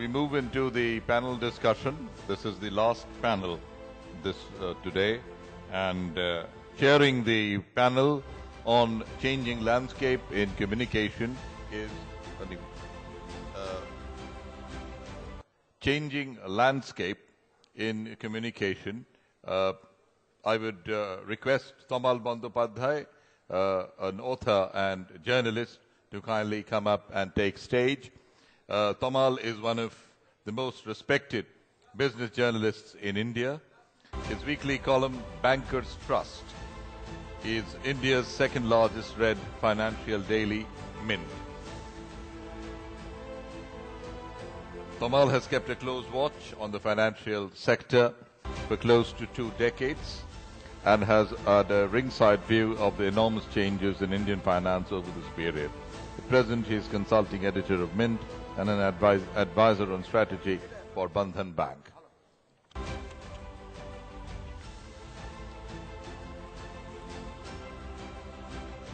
We move into the panel discussion. This is the last panel today, and chairing the panel on changing landscape in communication is changing landscape in communication. I would request Tamal Bandyopadhyay, an author and journalist, to kindly come up and take stage. Tamal is one of the most respected business journalists in India. His weekly column, Bankers Trust, is India's second largest read financial daily mint. Tamal has kept a close watch on the financial sector for close to 2 decades and has had a ringside view of the enormous changes in Indian finance over this period. At present, he is consulting editor of Mint and an advisor on strategy for Bandhan Bank.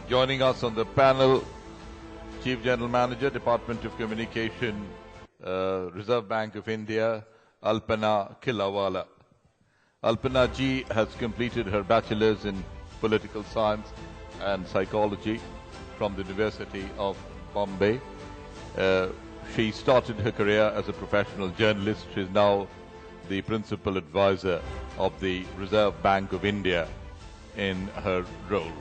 Joining us on the panel, Chief General Manager, Department of Communication, Reserve Bank of India, Alpana Killawala. Alpana ji has completed her bachelor's in political science and psychology from the University of Bombay. She started her career as a professional journalist. She is now the principal advisor of the Reserve Bank of India in her role.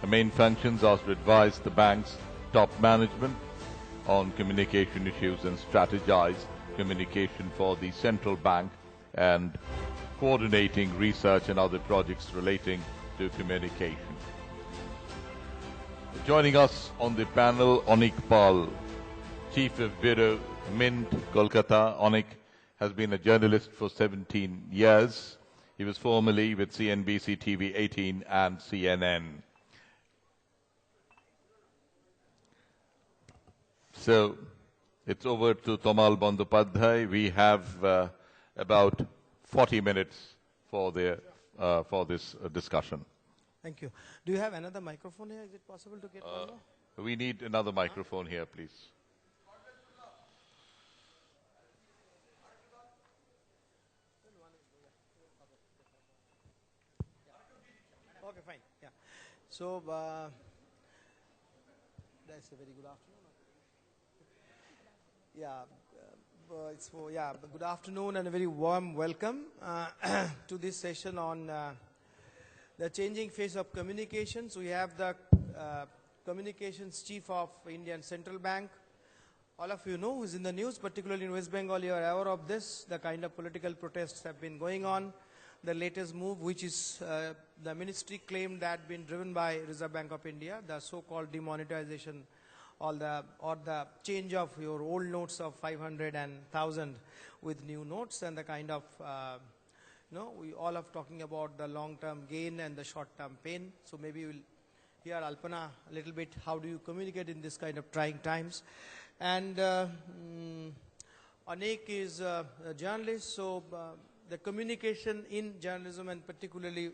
Her main functions are to advise the bank's top management on communication issues and strategize communication for the central bank and coordinating research and other projects relating to communication. Joining us on the panel, Anik, Chief of Bureau, Mint, Kolkata. Anik has been a journalist for 17 years. He was formerly with CNBC TV 18 and CNN. So it's over to Tamal Bandyopadhyay. We have about 40 minutes for this discussion. Thank you. Do you have another microphone here? Is it possible to get one more? We need another microphone here, please. Okay, fine. Yeah. So, that's a very good afternoon. Yeah, good afternoon and a very warm welcome to this session on the changing face of communications. We have the communications chief of Indian Central Bank. All of you know who's in the news, particularly in West Bengal. You are aware of this. The kind of political protests have been going on. The latest move, which is the ministry claimed that been driven by Reserve Bank of India, the so-called demonetization or the change of your old notes of 500 and 1000 with new notes, and the kind of we all are talking about the long-term gain and the short-term pain. So maybe we'll hear Alpana a little bit. How do you communicate in this kind of trying times? And Anik is a journalist, so the communication in journalism, and particularly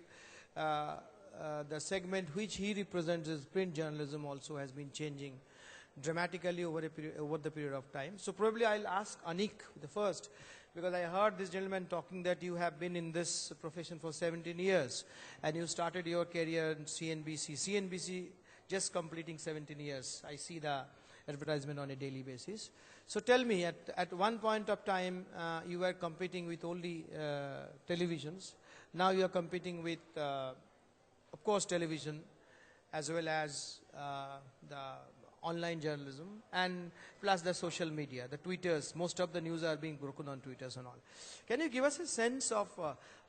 the segment which he represents is print journalism, also has been changing dramatically over the period of time. So probably I'll ask Anik the first, because I heard this gentleman talking that you have been in this profession for 17 years and you started your career in CNBC. CNBC just completing 17 years. I see the advertisement on a daily basis. So tell me, at one point of time, you were competing with only televisions. Now you are competing with, of course, television, as well as the online journalism, and plus the social media, the Twitters. Most of the news are being broken on Twitters and all. Can you give us a sense of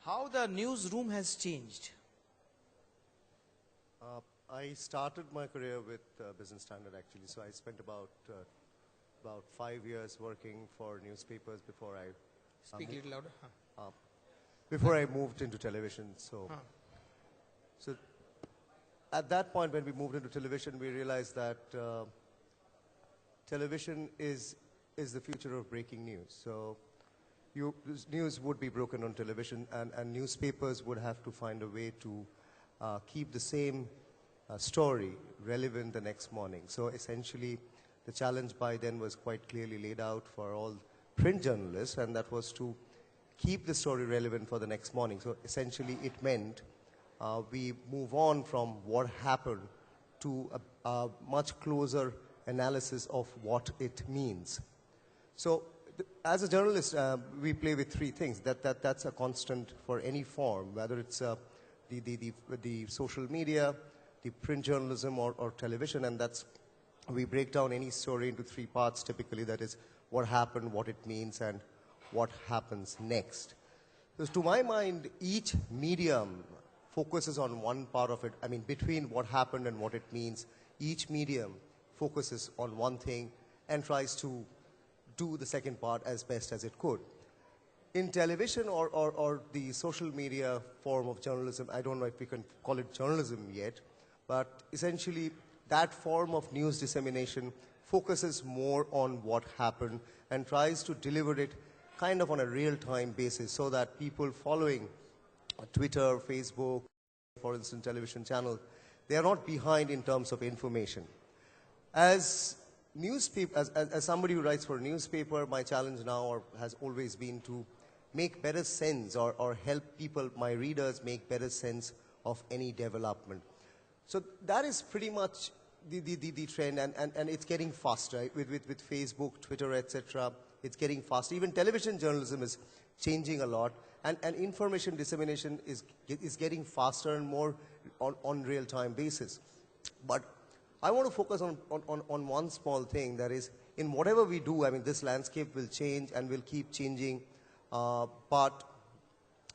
how the newsroom has changed? I started my career with Business Standard, actually. So I spent about 5 years working for newspapers before I speak a little louder. Before I moved into television. So at that point, when we moved into television, we realized that television is the future of breaking news. So news would be broken on television, and newspapers would have to find a way to keep the same story relevant the next morning. So essentially, the challenge by then was quite clearly laid out for all print journalists, and that was to keep the story relevant for the next morning. So essentially it meant we move on from what happened to a much closer analysis of what it means. So as a journalist, we play with three things. That's a constant for any form, whether it's the social media, the print journalism, or television, and we break down any story into three parts typically. That is what happened, what it means, and what happens next. So to my mind, each medium focuses on one part of it. I mean, between what happened and what it means, each medium focuses on one thing and tries to do the second part as best as it could. In television or the social media form of journalism, I don't know if we can call it journalism yet, but essentially that form of news dissemination focuses more on what happened and tries to deliver it kind of on a real-time basis so that people following Twitter, Facebook, for instance, television channels, they are not behind in terms of information. As somebody who writes for a newspaper, my challenge now has always been to make better sense or help people, my readers, make better sense of any development. So that is pretty much the trend, and it's getting faster with Facebook, Twitter, etc. It's getting faster. Even television journalism is changing a lot, and information dissemination is getting faster and more on real-time basis. But I want to focus on one small thing, that is, in whatever we do, I mean, this landscape will change and will keep changing, but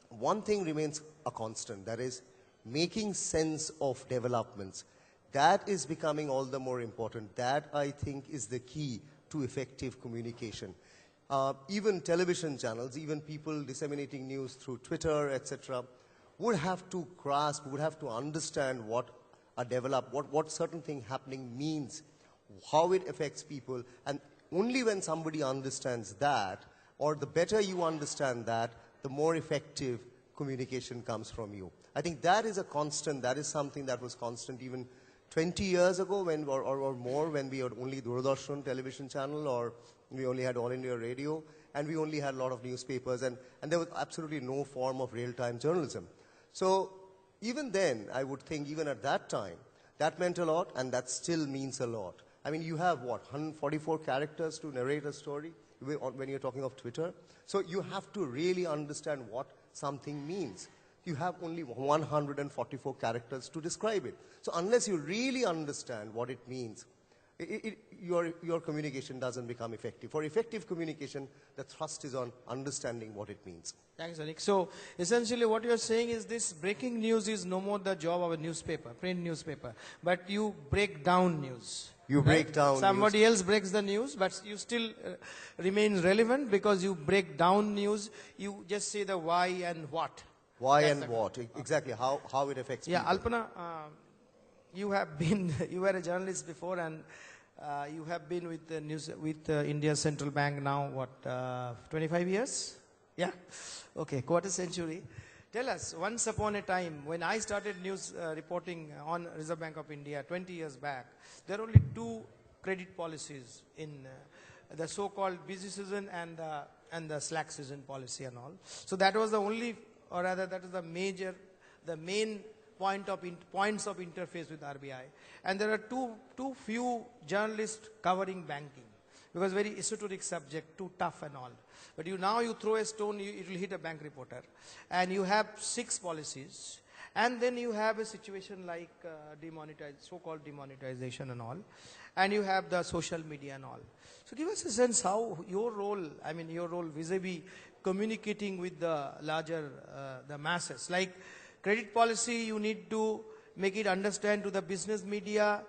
one thing remains a constant, that is making sense of developments. That is becoming all the more important. That, I think, is the key to effective communication. Even television channels, even people disseminating news through Twitter, etc., would have to grasp, would have to understand what certain thing happening means, how it affects people, and only when somebody understands that, or the better you understand that, the more effective communication comes from you. I think that is a constant, that is something that was constant even 20 years ago or more, when we had only Doordarshan television channel, or we only had All India Radio, and we only had a lot of newspapers, and there was absolutely no form of real-time journalism. So even then, I would think, even at that time, that meant a lot, and that still means a lot. I mean, you have, 144 characters to narrate a story when you're talking of Twitter? So you have to really understand what something means. You have only 144 characters to describe it. So unless you really understand what it means, your communication doesn't become effective. For effective communication, the thrust is on understanding what it means. Thanks, Anik. So essentially what you're saying is this breaking news is no more the job of a newspaper, print newspaper, but you break down news. You break down Somebody else breaks the news, but you still remain relevant because you break down news. You just say the why and what. Why and what, exactly, how it affects people. Yeah, Alpana, you have been, you were a journalist before, and you have been with the news, with India's central bank now, what, 25 years? Yeah, okay, quarter century. Tell us, once upon a time, when I started news reporting on Reserve Bank of India 20 years back, there are only two credit policies in the so-called busy season and the slack season policy and all. So that was the only, or rather that is the main points of interface with RBI. And there are too few journalists covering banking, because very esoteric subject, too tough and all. But now you throw a stone, it will hit a bank reporter. And you have 6 policies. And then you have a situation like so-called demonetization and all. And you have the social media and all. So give us a sense how your role vis-a-vis communicating with the larger, the masses. Like credit policy, you need to make it understand to the business media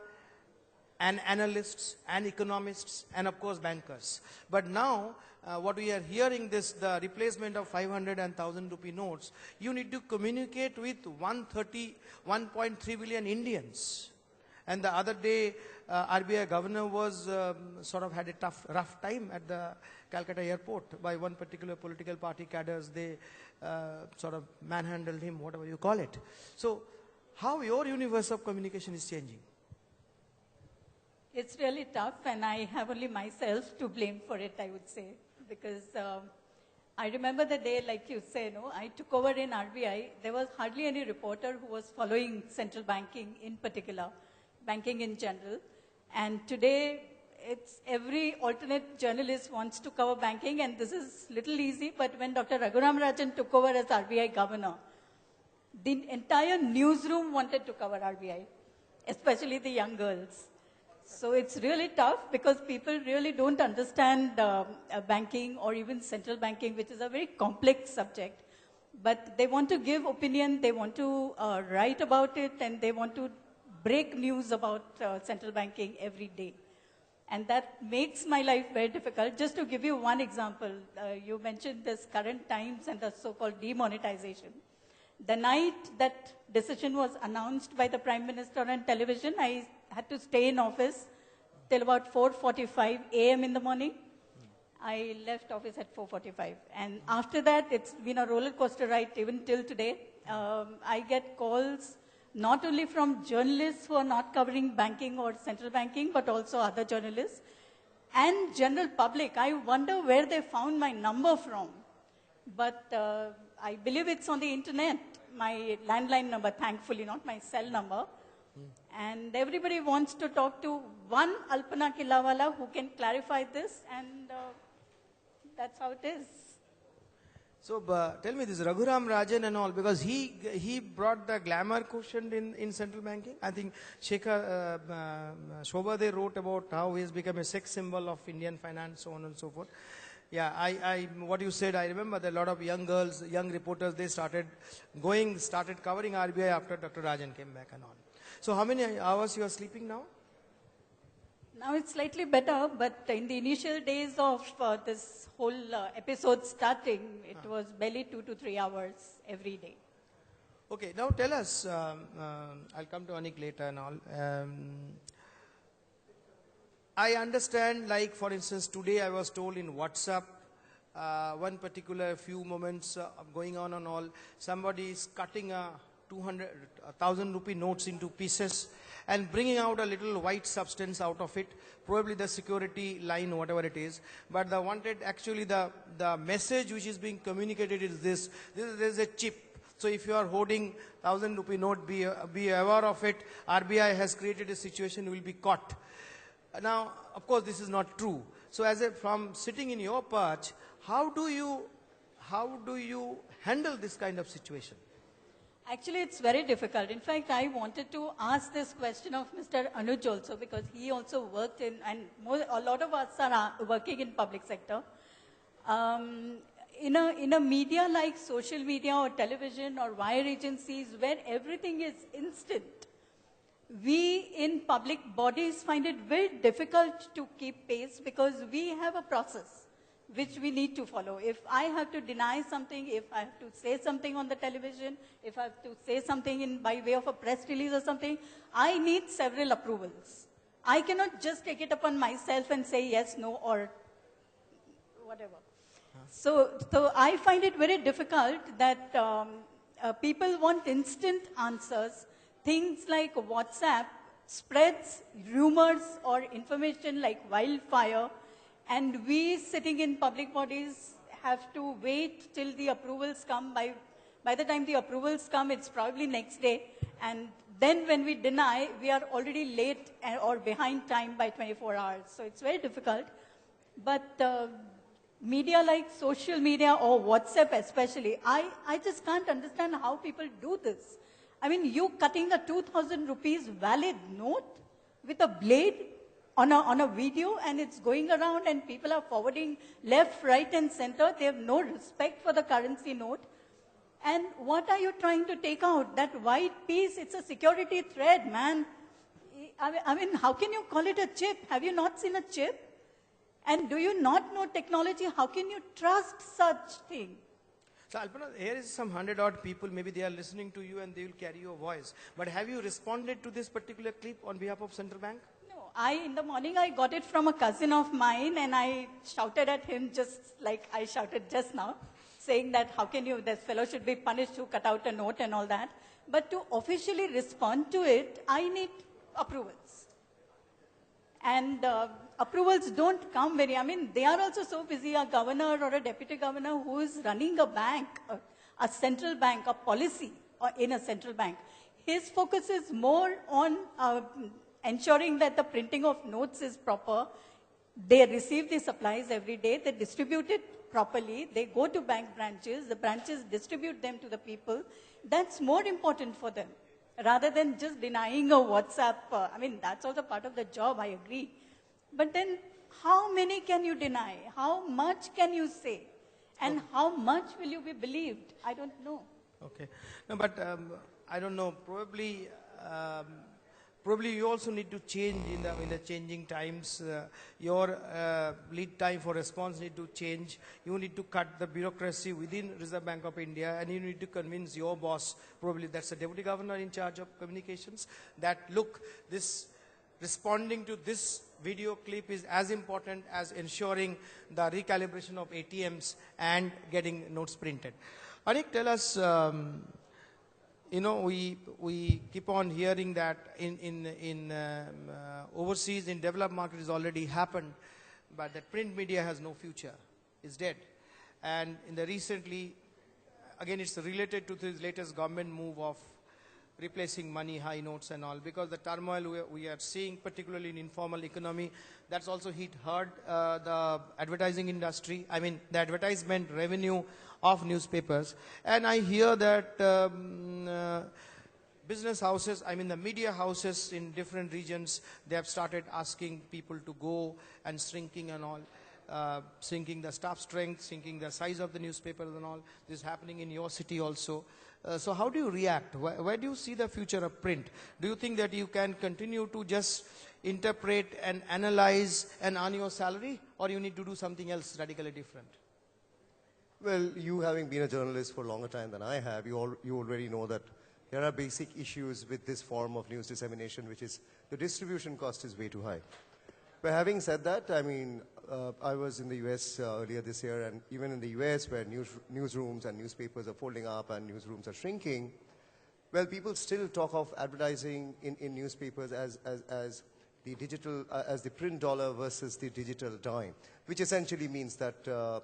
and analysts and economists and of course bankers. But now what we are hearing the replacement of 500 and 1,000 rupee notes, you need to communicate with 1.3 billion Indians. And the other day, RBI governor was sort of had a rough time at the Calcutta airport by one particular political party cadres. They sort of manhandled him, whatever you call it. So how your universe of communication is changing? It's really tough, and I have only myself to blame for it, I would say. because I remember the day, like you say, no, I took over in RBI. There was hardly any reporter who was following central banking in particular, banking in general. And today, it's every alternate journalist wants to cover banking, and this is little easy, but when Dr. Raghuram Rajan took over as RBI governor, the entire newsroom wanted to cover RBI, especially the young girls. So it's really tough because people really don't understand banking or even central banking, which is a very complex subject. But they want to give opinion, they want to write about it, and they want to break news about central banking every day. And that makes my life very difficult. Just to give you one example, you mentioned this current times and the so-called demonetization. The night that decision was announced by the Prime Minister on television, I had to stay in office till about 4:45 a.m. in the morning. I left office at 4:45. And after that, it's been a roller coaster ride even till today. I get calls not only from journalists who are not covering banking or central banking, but also other journalists and general public. I wonder where they found my number from. But I believe it's on the internet, my landline number, thankfully, not my cell number. And everybody wants to talk to one Alpana Killawala who can clarify this, and that's how it is. So tell me this, Raghuram Rajan and all, because he brought the glamour quotient in central banking. I think Shekhar Shobhade wrote about how he has become a sex symbol of Indian finance, so on and so forth. Yeah, what you said, I remember that a lot of young girls, young reporters, they started covering RBI after Dr. Rajan came back and all. So how many hours you are sleeping now? Now it's slightly better, but in the initial days of this whole episode starting, it was barely 2 to 3 hours every day. Okay, now tell us, I'll come to Anik later and all. I understand, like for instance, today I was told in WhatsApp, one particular few moments going on and all, somebody is cutting a 1,000 rupee notes into pieces and bringing out a little white substance out of it, probably the security line, whatever it is. But the message which is being communicated is this: there is a chip. So if you are holding 1,000 rupee note, be aware of it. RBI has created a situation, you will be caught. Now, of course, this is not true. So from sitting in your perch, how do you handle this kind of situation? Actually, it's very difficult. In fact, I wanted to ask this question of Mr. Anuj also, because he also worked in, and a lot of us are working in public sector. In a media like social media or television or wire agencies where everything is instant, we in public bodies find it very difficult to keep pace because we have a process which we need to follow. If I have to deny something, if I have to say something on the television, if I have to say something by way of a press release or something, I need several approvals. I cannot just take it upon myself and say yes, no, or whatever. So I find it very difficult that people want instant answers. Things like WhatsApp spreads rumors or information like wildfire, and we sitting in public bodies have to wait till the approvals come. By the time the approvals come, it's probably next day. And then when we deny, we are already late or behind time by 24 hours. So it's very difficult. But media like social media or WhatsApp especially, I just can't understand how people do this. I mean, you cutting a 2,000 rupees valid note with a blade on a video, and it's going around and people are forwarding left, right and center. They have no respect for the currency note. And what are you trying to take out? That white piece, it's a security thread, man. I mean, how can you call it a chip? Have you not seen a chip? And do you not know technology? How can you trust such thing? So Alpana, here is some 100-odd people, maybe they are listening to you and they will carry your voice. But have you responded to this particular clip on behalf of Central Bank? No, in the morning I got it from a cousin of mine and I shouted at him just like I shouted just now, saying that how can you, this fellow should be punished who cut out a note and all that. But to officially respond to it, I need approvals. And approvals don't come very, I mean, they are also so busy. A governor or a deputy governor who is running a bank, a central bank, a policy in a central bank, his focus is more on ensuring that the printing of notes is proper. They receive the supplies every day, they distribute it properly, they go to bank branches, the branches distribute them to the people. That's more important for them, rather than just denying a WhatsApp. I mean, that's also part of the job, I agree. But then, how many can you deny? How much can you say? And how much will you be believed? I don't know. Okay. No, but I don't know. Probably you also need to change in the changing times. Your lead time for response need to change. You need to cut the bureaucracy within Reserve Bank of India, and you need to convince your boss, probably that's the deputy governor in charge of communications, that look, this responding to this video clip is as important as ensuring the recalibration of ATMs and getting notes printed. Anik, tell us, you know, we keep on hearing that in overseas, in developed markets, it's already happened, but that print media has no future, it's dead. And in the recently, again, it's related to this latest government move of replacing money, high notes and all, because the turmoil we are seeing, particularly in informal economy, that's also hit hard the advertising industry, I mean the advertisement revenue of newspapers. And I hear that business houses, I mean the media houses in different regions, they have started asking people to go and shrinking and all. Shrinking the staff strength, shrinking the size of the newspapers and all. This is happening in your city also. So how do you react? Where do you see the future of print? Do you think that you can continue to just interpret and analyze and earn your salary, or you need to do something else radically different? Well, you having been a journalist for a longer time than I have, you already know that there are basic issues with this form of news dissemination, which is the distribution cost is way too high. But having said that, I mean, I was in the US earlier this year, and even in the US where newsrooms and newspapers are folding up and newsrooms are shrinking, well, people still talk of advertising in newspapers as the digital, as the print dollar versus the digital dime, which essentially means that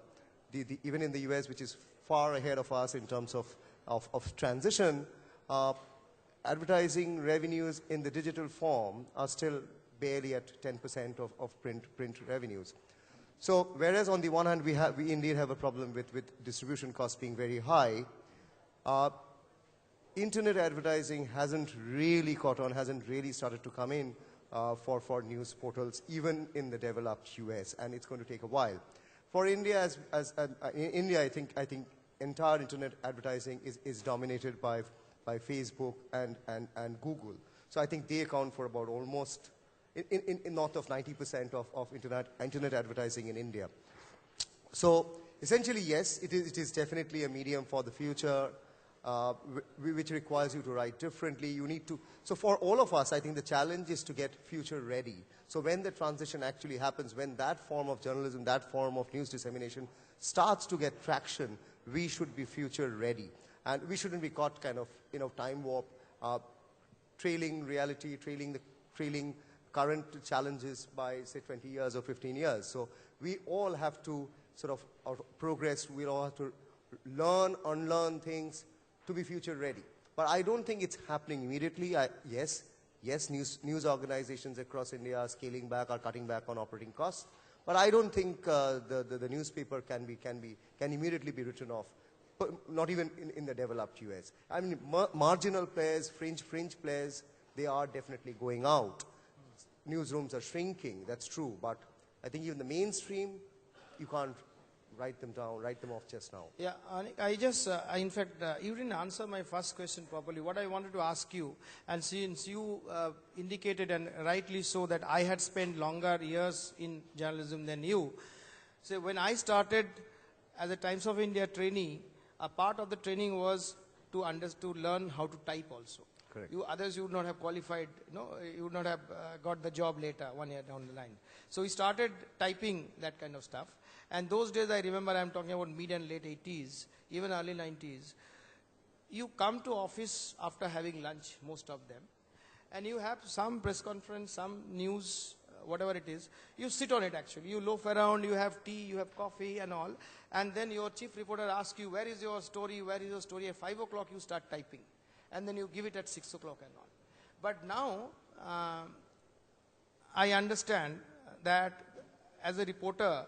even in the US, which is far ahead of us in terms of transition, advertising revenues in the digital form are still barely at 10% of print revenues. So whereas on the one hand we indeed have a problem with distribution costs being very high, internet advertising hasn't really caught on, hasn't really started to come in for news portals, even in the developed US, and it's going to take a while. For India, in India, I think entire internet advertising is dominated by Facebook and Google. So I think they account for about almost in north of 90% of internet advertising in India. So essentially, yes, it is definitely a medium for the future, which requires you to write differently. You need to. So for all of us, I think the challenge is to get future ready. So when the transition actually happens, when that form of journalism, that form of news dissemination starts to get traction, we should be future ready, and we shouldn't be caught kind of time warp, trailing reality, trailing current challenges by, say, 20 years or 15 years. So we all have to sort of progress. We all have to learn, unlearn things to be future ready. But I don't think it's happening immediately. Yes, news organizations across India are scaling back, are cutting back on operating costs. But I don't think the newspaper can immediately be written off. Not even in the developed US. I mean, marginal players, fringe players, they are definitely going out. Newsrooms are shrinking, that's true, but I think even the mainstream, you can't write them off just now. Yeah, I just, in fact, you didn't answer my first question properly. What I wanted to ask you, and since you indicated, and rightly so, that I had spent longer years in journalism than you, so when I started as a Times of India trainee, a part of the training was to learn how to type also. Correct. You would not have qualified, you would not have got the job later, 1 year down the line. So we started typing that kind of stuff. And those days, I remember, I'm talking about mid and late 80s, even early 90s. You come to office after having lunch, most of them, and you have some press conference, some news whatever it is, you sit on it actually. You loaf around, you have tea, you have coffee and all, and then your chief reporter asks you, where is your story, where is your story? At 5 o'clock you start typing, and then you give it at 6 o'clock and all. But now, I understand that as a reporter,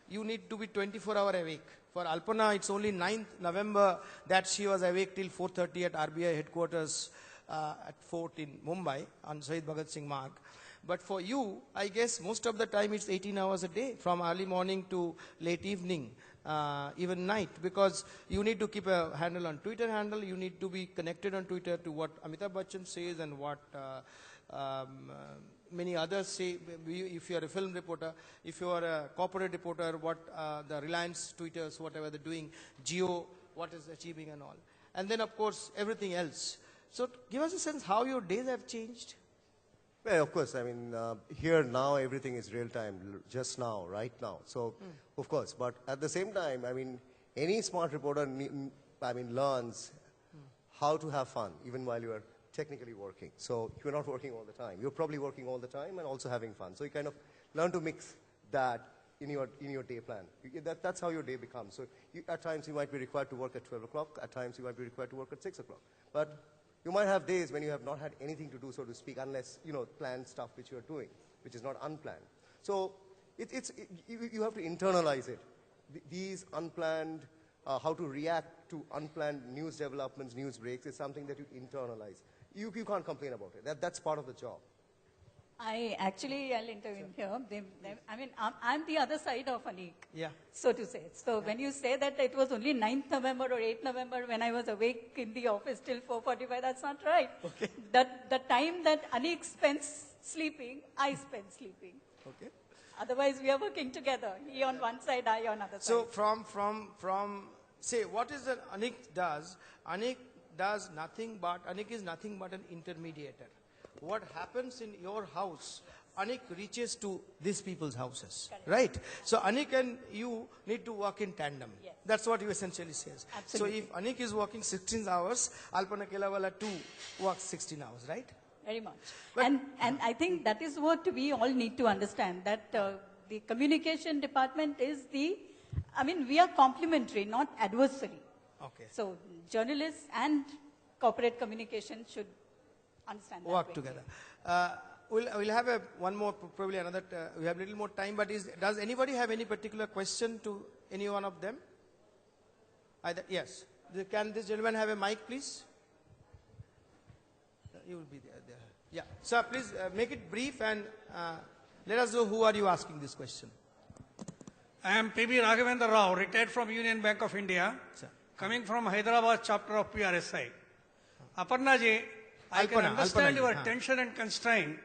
you need to be 24-hour awake. For Alpana, it's only 9th November that she was awake till 4:30 at RBI headquarters at Fort in Mumbai on Shahid Bhagat Singh Marg. But for you, I guess most of the time it's 18 hours a day, from early morning to late evening, even night, because you need to keep a handle on Twitter handle, you need to be connected on Twitter to what Amitabh Bachchan says and what many others say. If you are a film reporter, if you are a corporate reporter, what the Reliance Twitters, whatever they're doing, Jio, what is achieving and all. And then of course everything else. So give us a sense how your days have changed. Well, of course, I mean, here now everything is real time, just now, right now. So, of course, but at the same time, I mean, any smart reporter, learns how to have fun, even while you are technically working. So, you're not working all the time. You're probably working all the time and also having fun. So, you kind of learn to mix that in your day plan. That's how your day becomes. So, at times you might be required to work at 12 o'clock. At times you might be required to work at 6 o'clock. But you might have days when you have not had anything to do, so to speak, unless, planned stuff which you are doing, which is not unplanned. So you have to internalize it. These unplanned, how to react to unplanned news developments, news breaks, is something that you internalize. You can't complain about it. That's part of the job. I'll intervene here. I'm the other side of Anik, so to say. So when you say that it was only 9th November or 8th November when I was awake in the office till 4:45, that's not right. Okay. The time that Anik spends sleeping, I spend sleeping. Okay. Otherwise, we are working together. He on one side, I on other side. So from say, what is that Anik does? Anik does nothing but, Anik is nothing but an intermediator. What happens in your house, Anik reaches to these people's houses, right? So Anik and you need to work in tandem. Yes. That's what you essentially says. Absolutely. So if Anik is working 16 hours, Alpana Killawala too works 16 hours, right? Very much. But And I think that is what we all need to understand, that the communication department is we are complementary, not adversary. Okay. So journalists and corporate communication should understand that. Work together. We'll have one more, probably another, we have a little more time, but does anybody have any particular question to any one of them? Yes. Can this gentleman have a mic, please? You will be there. Yeah. Sir, please make it brief and let us know who are you asking this question. I am P.B. Raghavendra Rao, retired from Union Bank of India, Sir. coming from Hyderabad chapter of PRSI. Aparna ji, I can understand your tension and constraint.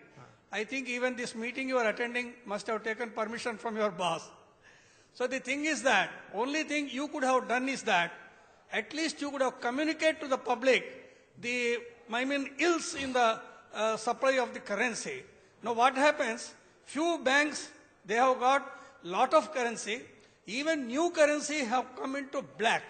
I think even this meeting you are attending must have taken permission from your boss. So the thing is that, only thing you could have done is that, at least you could have communicated to the public the, ills in the supply of the currency. Now what happens, few banks, they have got lot of currency, even new currency have come into black.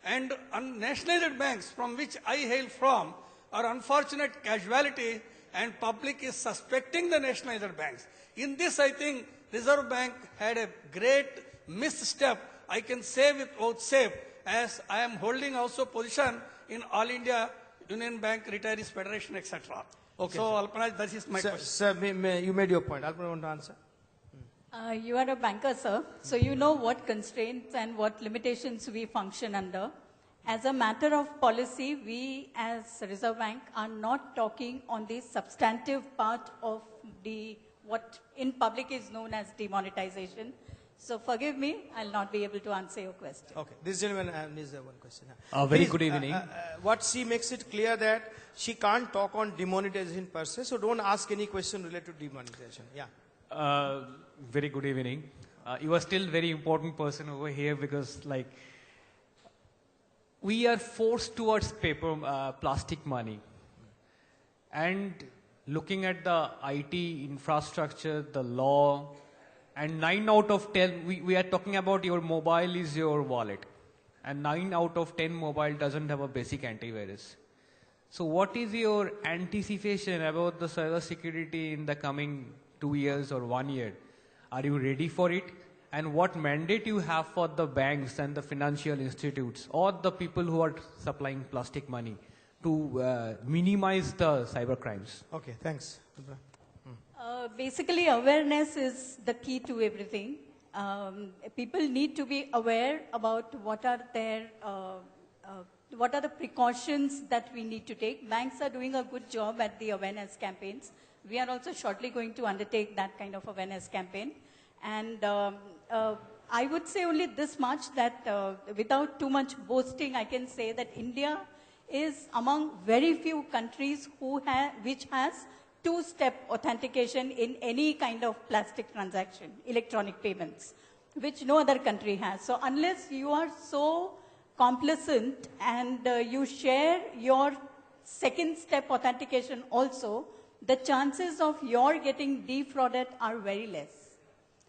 And nationalized banks, from which I hail from, are unfortunate casualty, and public is suspecting the nationalized banks. In this, I think Reserve Bank had a great misstep. I can say with oath safe, as I am holding also position in All India Union Bank Retirees Federation, etc. Okay, so, Alpana, that is my question. Sir, you made your point. Alpana, want to answer? You are a banker, sir, so you know what constraints and what limitations we function under. As a matter of policy, we as Reserve Bank are not talking on the substantive part of what in public is known as demonetization. So forgive me, I'll not be able to answer your question. Okay, this gentleman needs one question. Very good evening. What she makes it clear that she can't talk on demonetization per se, so don't ask any question related to demonetization. Yeah. Very good evening. You are still very important person over here because we are forced towards plastic money. And looking at the IT infrastructure, the law, and 9 out of 10, we are talking about your mobile is your wallet. And 9 out of 10 mobile doesn't have a basic antivirus. So what is your anticipation about the cyber security in the coming 2 years or 1 year. Are you ready for it? And what mandate you have for the banks and the financial institutes or the people who are supplying plastic money to minimize the cyber crimes? Okay, thanks. Basically, awareness is the key to everything. People need to be aware about what are the precautions that we need to take. Banks are doing a good job at the awareness campaigns. We are also shortly going to undertake that kind of awareness campaign. And I would say only this much, that without too much boasting, I can say that India is among very few countries which has two-step authentication in any kind of plastic transaction, electronic payments, which no other country has. So unless you are so complacent and you share your second-step authentication also, the chances of your getting defrauded are very less.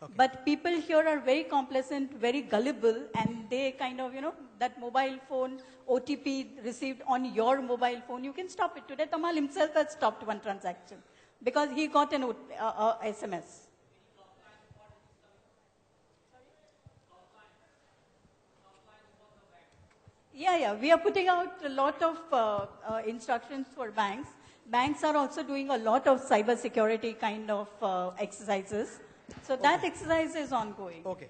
Okay. But people here are very complacent, very gullible, and they kind of, that mobile phone OTP received on your mobile phone, you can stop it. Today, Tamal himself has stopped one transaction because he got an SMS. Yeah, we are putting out a lot of instructions for banks. Banks are also doing a lot of cyber security kind of exercises. So that exercise is ongoing. Okay.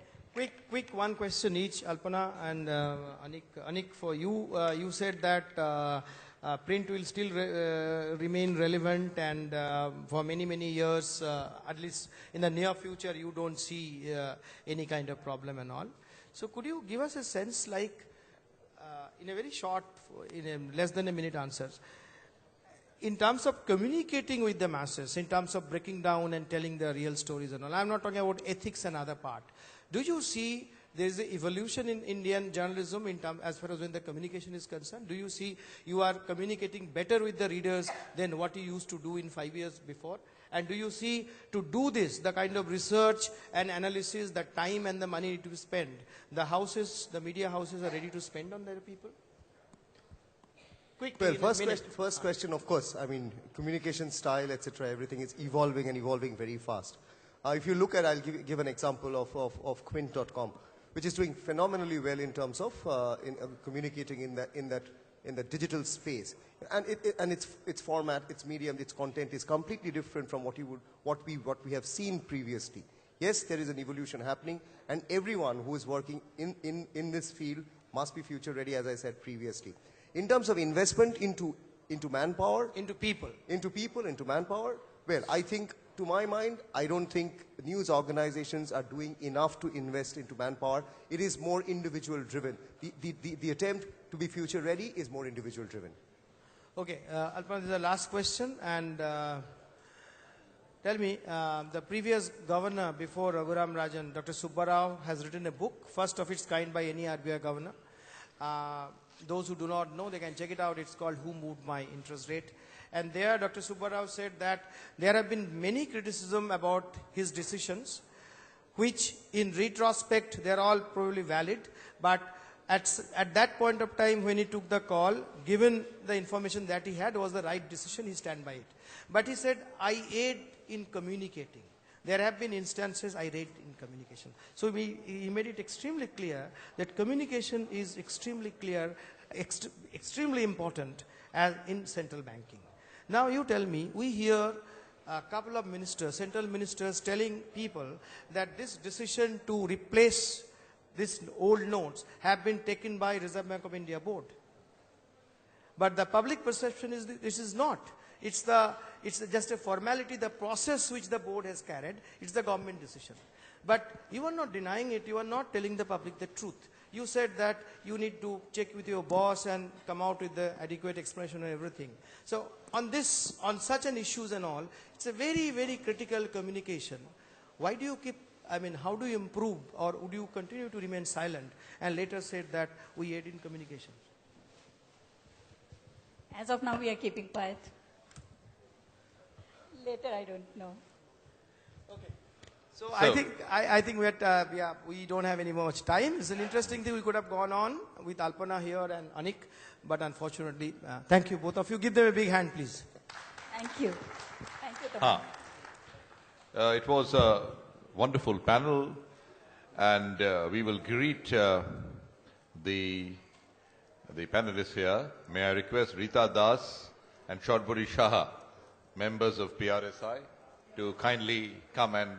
Quick one question each, Alpana and Anik. Anik, for you, you said that print will still remain relevant, and for many years, at least in the near future, you don't see any kind of problem and all. So could you give us a sense, like, in a very short, in a less than a minute answers, in terms of communicating with the masses, in terms of breaking down and telling the real stories and all, I'm not talking about ethics and other part. Do you see there is an evolution in Indian journalism in terms, as far as when the communication is concerned? Do you see you are communicating better with the readers than what you used to do in 5 years before? And do you see, to do this, the kind of research and analysis, the time and the money to spend, the houses, the media houses are ready to spend on their people? Well, first question, of course, I mean, communication style, etc., everything is evolving and evolving very fast. If you look at, I'll give an example of Quint.com, which is doing phenomenally well in terms of communicating in the digital space. And its format, its medium, its content is completely different from what we have seen previously. Yes, there is an evolution happening, and everyone who is working in this field must be future ready, as I said previously. In terms of investment into manpower, into manpower, well, I think, to my mind, I don't think news organizations are doing enough to invest into manpower. It is more individual driven. The attempt to be future ready is more individual driven. Okay, Alpana, this is the last question, and tell me, the previous governor before Raghuram Rajan, Dr. Subbarao, has written a book, first of its kind by any RBI governor. Those who do not know, they can check it out. It's called Who Moved My Interest Rate? And there, Dr. Subbarao said that there have been many criticism about his decisions, which in retrospect, they're all probably valid. But at that point of time when he took the call, given the information that he had was the right decision, he stand by it. But he said, I aid in communicating. There have been instances I read in communication. So he made it extremely clear that communication is extremely clear, extremely important as in central banking. Now you tell me, we hear a couple of ministers, central ministers telling people that this decision to replace these old notes have been taken by Reserve Bank of India board. But the public perception is this is not. It's just a formality, the process which the board has carried, it's the government decision. But you are not denying it, you are not telling the public the truth. You said that you need to check with your boss and come out with the adequate explanation and everything. So on such an issues and all, it's a very critical communication. Why do you how do you improve, or would you continue to remain silent and later said that we aid in communication? As of now, we are keeping quiet. Later, I don't know. Okay. So I think we don't have any much time. It's an interesting thing. We could have gone on with Alpana here and Anik, but unfortunately, thank you both of you. Give them a big hand, please. Thank you. Thank you, Tamal. It was a wonderful panel, and we will greet the panelists here. May I request Rita Das and Chaudhary Shah, members of PRSI, to kindly come and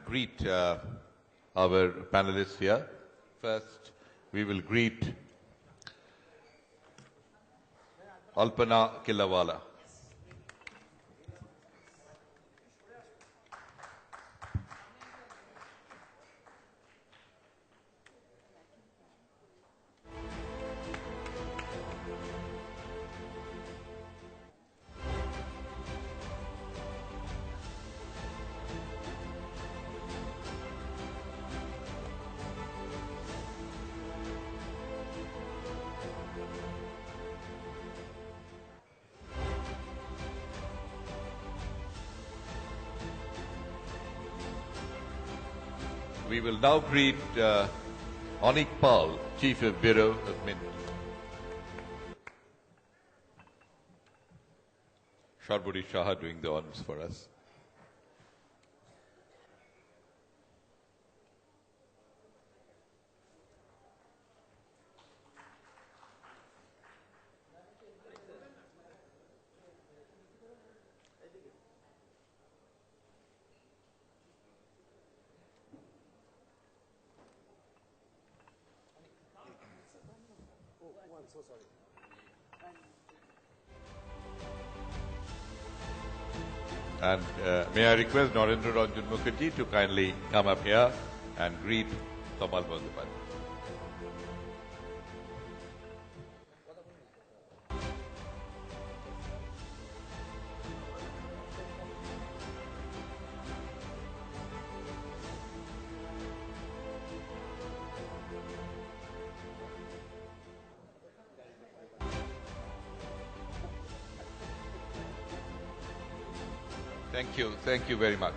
greet our panelists here. First, we will greet Alpana Killawala. We will now greet Anik, Chief of Bureau of Mint. Chaudhary Shah doing the honors for us. And may I request Narendra Ranjan Mukherjee to kindly come up here and greet Tamal Bandyopadhyay. Thank you very much.